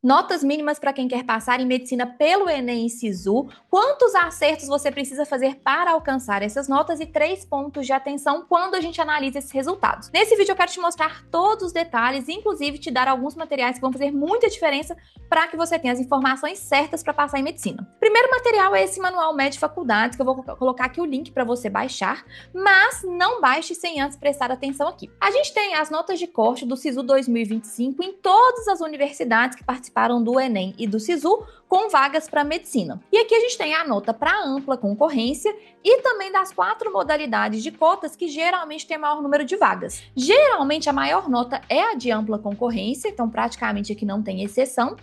Notas mínimas para quem quer passar em medicina pelo Enem e Sisu, quantos acertos você precisa fazer para alcançar essas notas e 3 pontos de atenção quando a gente analisa esses resultados. Nesse vídeo eu quero te mostrar todos os detalhes, inclusive te dar alguns materiais que vão fazer muita diferença para que você tenha as informações certas para passar em medicina. O primeiro material é esse Manual Med Faculdades, que eu vou colocar aqui o link para você baixar, mas não baixe sem antes prestar atenção aqui. A gente tem as notas de corte do Sisu 2025 em todas as universidades que participaram do Enem e do Sisu com vagas para medicina. E aqui a gente tem a nota para ampla concorrência e também das 4 modalidades de cotas que geralmente tem maior número de vagas. Geralmente a maior nota é a de ampla concorrência, então praticamente aqui não tem exceção.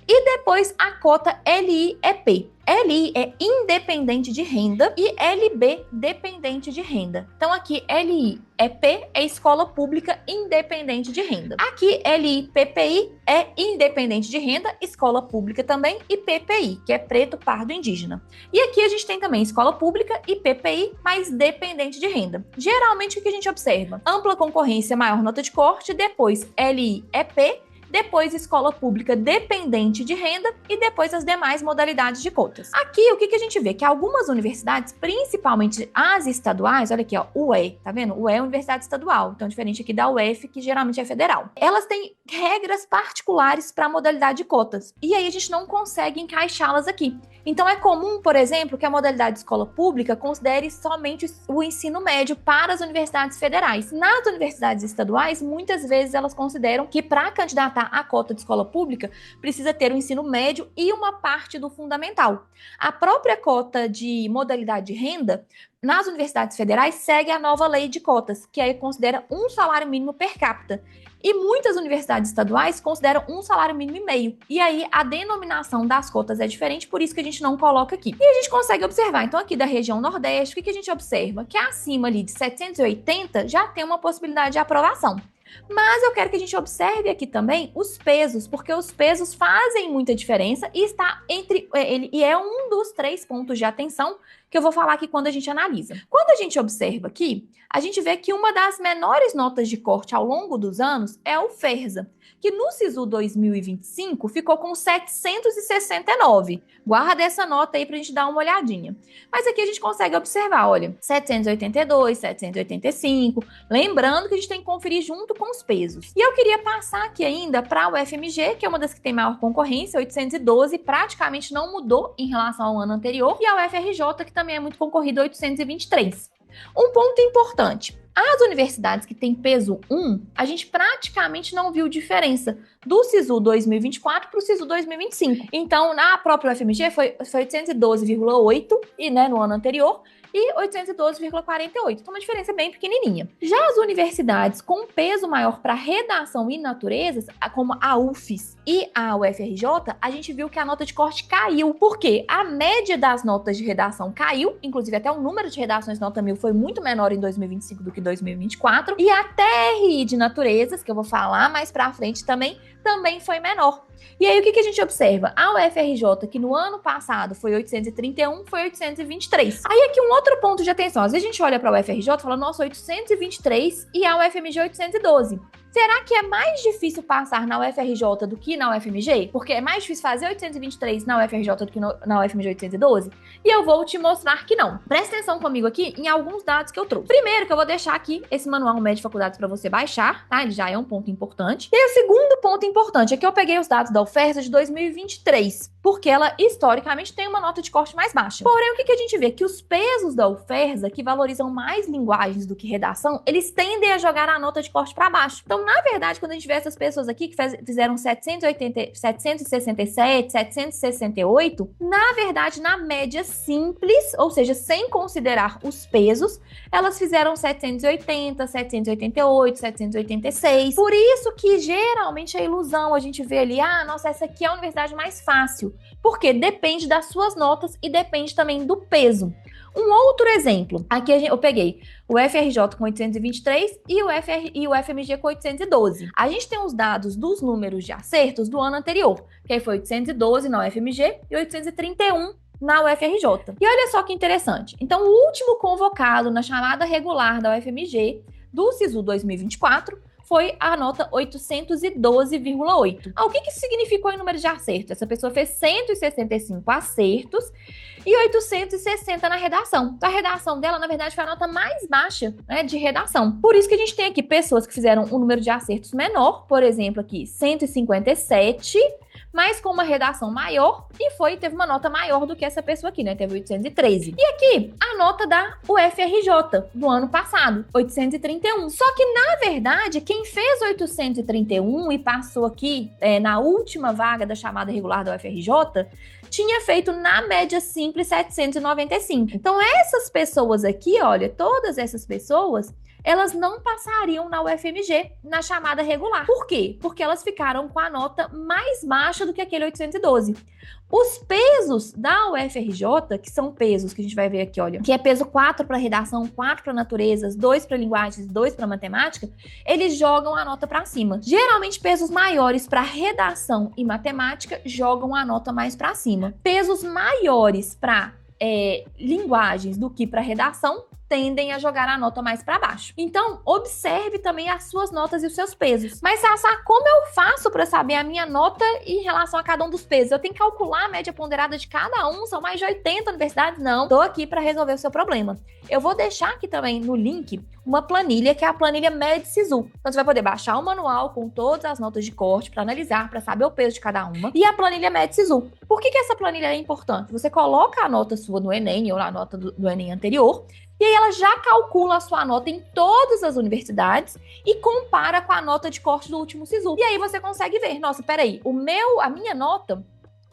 E depois a cota LI-EP. LI é independente de renda e LB dependente de renda. Então aqui LI-EP é escola pública independente de renda. Aqui LI-PPI é independente de renda, escola pública também, e PPI, que é preto, pardo, indígena. E aqui a gente tem também escola pública e PPI, mas dependente de renda. Geralmente o que a gente observa? Ampla concorrência, maior nota de corte, depois LI-EP, depois escola pública dependente de renda e depois as demais modalidades de cotas. Aqui, o que a gente vê? Que algumas universidades, principalmente as estaduais, olha aqui, ó, UE, tá vendo? UE é universidade estadual, então diferente aqui da UF, que geralmente é federal. Elas têm regras particulares para a modalidade de cotas, e aí a gente não consegue encaixá-las aqui. Então é comum, por exemplo, que a modalidade de escola pública considere somente o ensino médio para as universidades federais. Nas universidades estaduais, muitas vezes elas consideram que para candidatar à cota de escola pública, precisa ter o ensino médio e uma parte do fundamental. A própria cota de modalidade de renda, nas universidades federais, segue a nova lei de cotas, que aí considera um salário mínimo per capita. E muitas universidades estaduais consideram um salário mínimo e meio. E aí a denominação das cotas é diferente, por isso que a gente não coloca aqui. E a gente consegue observar, então aqui da região Nordeste, o que a gente observa? Que acima ali de 780 já tem uma possibilidade de aprovação. Mas eu quero que a gente observe aqui também os pesos, porque os pesos fazem muita diferença e está entre ele e é um dos 3 pontos de atenção que eu vou falar aqui quando a gente analisa. Quando a gente observa aqui, a gente vê que uma das menores notas de corte ao longo dos anos é o FERSA, que no Sisu 2025 ficou com 769. Guarda essa nota aí pra gente dar uma olhadinha. Mas aqui a gente consegue observar, olha, 782, 785, lembrando que a gente tem que conferir junto com os pesos. E eu queria passar aqui ainda para o UFMG, que é uma das que tem maior concorrência, 812, praticamente não mudou em relação ao ano anterior, e a UFRJ, que também é muito concorrida, 823. Um ponto importante. As universidades que têm peso 1, a gente praticamente não viu diferença do Sisu 2024 para o Sisu 2025. Então, na própria UFMG foi 812,8 e, né, no ano anterior, e 812,48. Então, uma diferença bem pequenininha. Já as universidades com peso maior para redação e naturezas, como a UFES e a UFRJ, a gente viu que a nota de corte caiu. Por quê? A média das notas de redação caiu, inclusive até o número de redações nota 1000 foi muito menor em 2025 do que 2024, e a TRI de naturezas, que eu vou falar mais pra frente também foi menor. E aí, o que a gente observa? A UFRJ, que no ano passado foi 831, foi 823. Aí, aqui um outro ponto de atenção. Às vezes a gente olha para a UFRJ e fala, nossa, 823 e a UFMG 812. Será que é mais difícil passar na UFRJ do que na UFMG? Porque é mais difícil fazer 823 na UFRJ do que na UFMG 812? E eu vou te mostrar que não. Presta atenção comigo aqui em alguns dados que eu trouxe. Primeiro, que eu vou deixar aqui esse Manual Med Faculdades para você baixar, tá? Ele já é um ponto importante. E aí, o segundo ponto importante é que eu peguei os dados da UFERJ de 2023, porque ela, historicamente, tem uma nota de corte mais baixa. Porém, o que a gente vê? Que os pesos da UFERJ, que valorizam mais linguagens do que redação, eles tendem a jogar a nota de corte para baixo. Então, na verdade, quando a gente vê essas pessoas aqui que fizeram 767, 768, na verdade, na média simples, ou seja, sem considerar os pesos, elas fizeram 780, 788, 786. Por isso que, geralmente, a ilusão, a gente vê ali, nossa, essa aqui é a universidade mais fácil. Porque depende das suas notas e depende também do peso. Um outro exemplo, aqui eu peguei o FRJ com 823 e o FMG com 812. A gente tem os dados dos números de acertos do ano anterior, que aí foi 812 na UFMG e 831 na UFRJ. E olha só que interessante. Então, o último convocado na chamada regular da UFMG do Sisu 2024 foi a nota 812,8. O que isso significou em número de acertos? Essa pessoa fez 165 acertos e 860 na redação. Então, a redação dela, na verdade, foi a nota mais baixa, né, de redação. Por isso que a gente tem aqui pessoas que fizeram um número de acertos menor, por exemplo, aqui 157, mas com uma redação maior e teve uma nota maior do que essa pessoa aqui, né? Teve 813. E aqui, a nota da UFRJ do ano passado, 831. Só que, na verdade, quem fez 831 e passou aqui na última vaga da chamada regular da UFRJ, tinha feito na média simples 795. Então, essas pessoas aqui, olha, todas essas pessoas, elas não passariam na UFMG, na chamada regular. Por quê? Porque elas ficaram com a nota mais baixa do que aquele 812. Os pesos da UFRJ, que são pesos que a gente vai ver aqui, olha, que é peso 4 para redação, 4 para naturezas, 2 para linguagens, 2 para matemática, eles jogam a nota para cima. Geralmente, pesos maiores para redação e matemática jogam a nota mais para cima. Pesos maiores para linguagens do que para redação tendem a jogar a nota mais para baixo. Então, observe também as suas notas e os seus pesos. Mas, Sassá, como eu faço para saber a minha nota em relação a cada um dos pesos? Eu tenho que calcular a média ponderada de cada um? São mais de 80 universidades? Não. Tô aqui para resolver o seu problema. Eu vou deixar aqui também no link uma planilha, que é a planilha MED-SISU. Então, você vai poder baixar o manual com todas as notas de corte para analisar, para saber o peso de cada uma. E a planilha MED-SISU. Por que essa planilha é importante? Você coloca a nota sua no Enem ou a nota do Enem anterior, e aí ela já calcula a sua nota em todas as universidades e compara com a nota de corte do último SISU. E aí você consegue ver, nossa, peraí, a minha nota,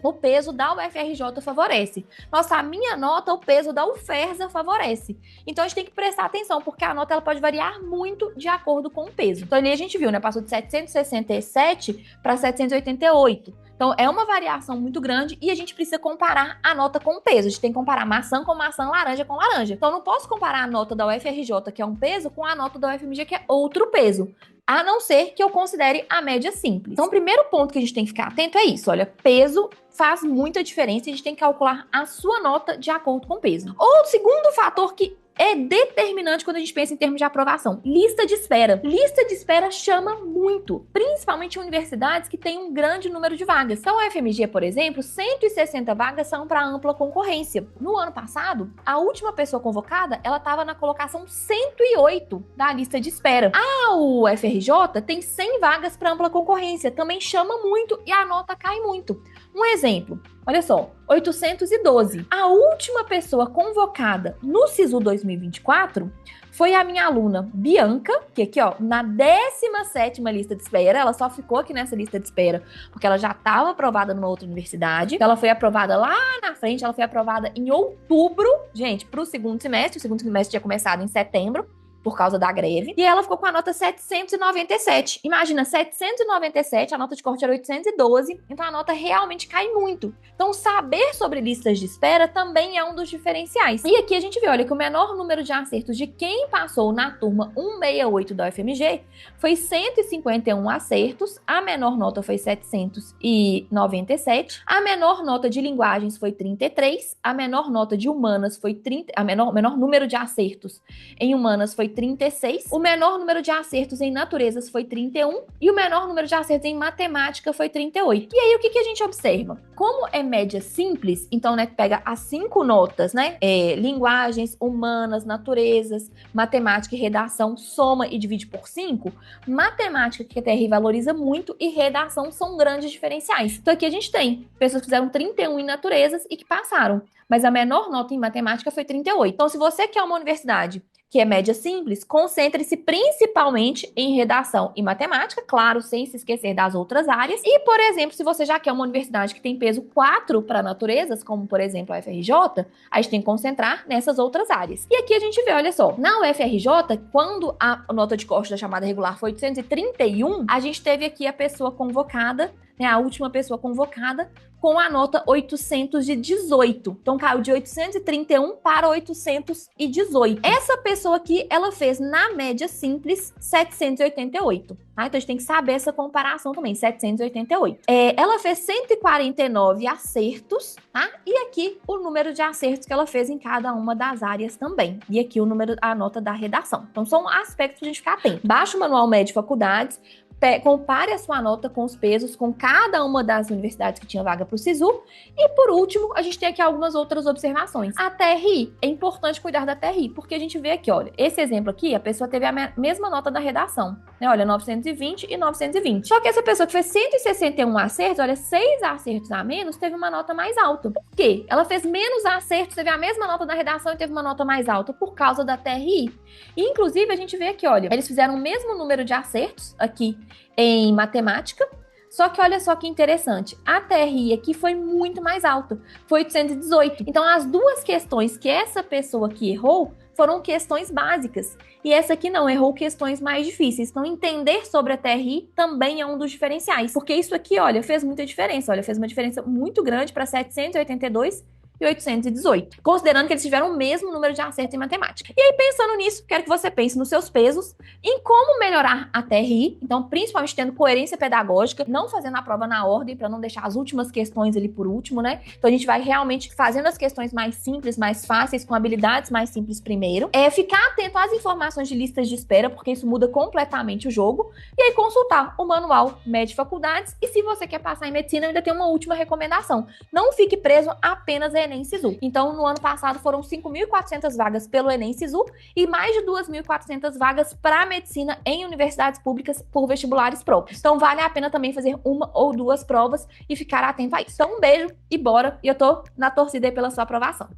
o peso da UFRJ favorece. Nossa, a minha nota, o peso da UFERJ favorece. Então, a gente tem que prestar atenção, porque a nota ela pode variar muito de acordo com o peso. Então, ali a gente viu, né? Passou de 767 para 788. Então, é uma variação muito grande e a gente precisa comparar a nota com o peso. A gente tem que comparar maçã com maçã, laranja com laranja. Então, eu não posso comparar a nota da UFRJ, que é um peso, com a nota da UFMG, que é outro peso. A não ser que eu considere a média simples. Então, o primeiro ponto que a gente tem que ficar atento é isso. Olha, peso faz muita diferença e a gente tem que calcular a sua nota de acordo com o peso. O segundo fator que é determinante quando a gente pensa em termos de aprovação: lista de espera. Lista de espera chama muito, principalmente em universidades que têm um grande número de vagas. Então, a UFMG, por exemplo, 160 vagas são para ampla concorrência. No ano passado, a última pessoa convocada, ela estava na colocação 108 da lista de espera. A UFRJ tem 100 vagas para ampla concorrência, também chama muito e a nota cai muito. Um exemplo, olha só, 812. A última pessoa convocada no SISU 2024 foi a minha aluna Bianca, que aqui, ó, na 17ª lista de espera. Ela só ficou aqui nessa lista de espera porque ela já estava aprovada numa outra universidade. Ela foi aprovada lá na frente, ela foi aprovada em outubro, gente, para o segundo semestre. O segundo semestre tinha começado em setembro, por causa da greve, e ela ficou com a nota 797. Imagina, 797, a nota de corte era 812, então a nota realmente cai muito. Então, saber sobre listas de espera também é um dos diferenciais. E aqui a gente vê, olha, que o menor número de acertos de quem passou na turma 168 da UFMG foi 151 acertos, a menor nota foi 797, a menor nota de linguagens foi 33, a menor nota de humanas foi 30, menor número de acertos em humanas foi 36, o menor número de acertos em naturezas foi 31 e o menor número de acertos em matemática foi 38. E aí, o que a gente observa? Como é média simples, então, né, pega as 5 notas, né, linguagens, humanas, naturezas, matemática e redação, soma e divide por 5, matemática, que a TR valoriza muito, e redação são grandes diferenciais. Então, aqui a gente tem pessoas que fizeram 31 em naturezas e que passaram, mas a menor nota em matemática foi 38. Então, se você quer uma universidade que é média simples, concentre-se principalmente em redação e matemática, claro, sem se esquecer das outras áreas. E, por exemplo, se você já quer uma universidade que tem peso 4 para naturezas, como, por exemplo, a UFRJ, a gente tem que concentrar nessas outras áreas. E aqui a gente vê, olha só, na UFRJ, quando a nota de corte da chamada regular foi 831, a gente teve aqui a pessoa convocada né, a última pessoa convocada, com a nota 818. Então, caiu de 831 para 818. Essa pessoa aqui, ela fez, na média simples, 788. Tá? Então, a gente tem que saber essa comparação também, 788. Ela fez 149 acertos, tá? E aqui, o número de acertos que ela fez em cada uma das áreas também. E aqui, a nota da redação. Então, são aspectos pra gente ficar atento. Baixa o Manual Médio de Faculdades, compare a sua nota com os pesos com cada uma das universidades que tinha vaga para o SISU. E, por último, a gente tem aqui algumas outras observações. A TRI, é importante cuidar da TRI, porque a gente vê aqui, olha, esse exemplo aqui, a pessoa teve a mesma nota da redação, né? Olha, 920 e 920. Só que essa pessoa que fez 161 acertos, olha, 6 acertos a menos, teve uma nota mais alta. Por quê? Ela fez menos acertos, teve a mesma nota da redação e teve uma nota mais alta por causa da TRI. E, inclusive, a gente vê aqui, olha, eles fizeram o mesmo número de acertos aqui em matemática, só que olha só que interessante, a TRI aqui foi muito mais alta, foi 818. Então, as duas questões que essa pessoa aqui errou foram questões básicas, e essa aqui não, errou questões mais difíceis. Então, entender sobre a TRI também é um dos diferenciais, porque isso aqui, olha, fez muita diferença, olha, fez uma diferença muito grande para 782 e 818, considerando que eles tiveram o mesmo número de acertos em matemática. E aí, pensando nisso, quero que você pense nos seus pesos, em como melhorar a TRI, então, principalmente tendo coerência pedagógica, não fazendo a prova na ordem, para não deixar as últimas questões ali por último, né? Então, a gente vai realmente fazendo as questões mais simples, mais fáceis, com habilidades mais simples primeiro. Ficar atento às informações de listas de espera, porque isso muda completamente o jogo. E aí, consultar o Manual Médio de Faculdades. E se você quer passar em medicina, ainda tem uma última recomendação. Não fique preso apenas a Enem SISU. Então, no ano passado foram 5.400 vagas pelo Enem SISU e mais de 2.400 vagas para medicina em universidades públicas por vestibulares próprios. Então, vale a pena também fazer uma ou duas provas e ficar atento a isso. Então, um beijo e bora! E eu tô na torcida aí pela sua aprovação.